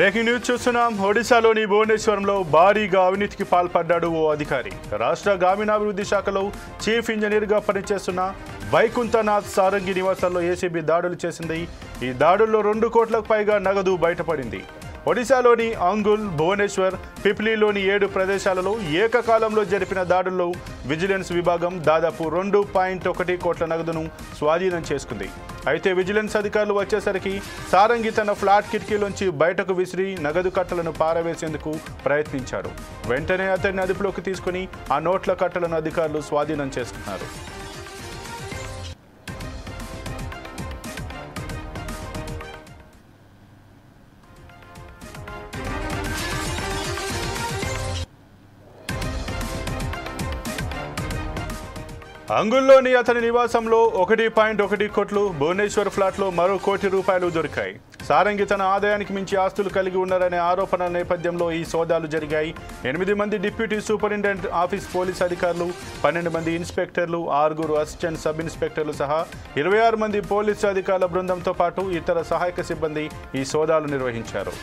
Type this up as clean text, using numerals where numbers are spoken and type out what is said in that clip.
Breaking news చూస్తున్నాం. ఒడిశాలోని భువనేశ్వరంలో భారీగా అవినీతికి పాల్పడ్డాడు ఓ అధికారి. రాష్ట్ర గ్రామీణాభివృద్ధి శాఖలో చీఫ్ ఇంజనీర్గా పనిచేస్తున్న వైకుంఠనాథ్ సారంగి నివాసాల్లో ఏసీబీ దాడులు చేసింది. ఈ దాడుల్లో 2 కోట్లకు పైగా నగదు బయటపడింది. ఒడిశాలోని అంగుల్, భువనేశ్వర్, పిప్లీలోని 7 ప్రదేశాలలో ఏకకాలంలో జరిపిన దాడుల్లో విజిలెన్స్ విభాగం దాదాపు 2.1 కోట్ల నగదును స్వాధీనం చేసుకుంది. అయితే విజిలెన్స్ అధికారులు వచ్చేసరికి సారంగి తన ఫ్లాట్ కిటికీలోంచి బయటకు విసిరి నగదు కట్టలను పారవేసేందుకు ప్రయత్నించాడు. వెంటనే అతన్ని అదుపులోకి తీసుకుని ఆ నోట్ల కట్టలను అధికారులు స్వాధీనం చేసుకున్నారు. అంగుల్లోని అతని నివాసంలో 1.1 కోట్లు, భువనేశ్వర్ ఫ్లాట్లో మరో ₹1 కోటి దొరికాయి. సారంగి తన ఆదాయానికి మించి ఆస్తులు కలిగి ఉన్నారనే ఆరోపణల నేపథ్యంలో ఈ సోదాలు జరిగాయి. 8 మంది డిప్యూటీ సూపరింటెండెంట్ ఆఫీస్ పోలీస్ అధికారులు, 12 మంది ఇన్స్పెక్టర్లు, 6 అసిస్టెంట్ సబ్ ఇన్స్పెక్టర్లు సహా 26 మంది పోలీసు అధికారుల బృందంతో పాటు ఇతర సహాయక సిబ్బంది ఈ సోదాలు నిర్వహించారు.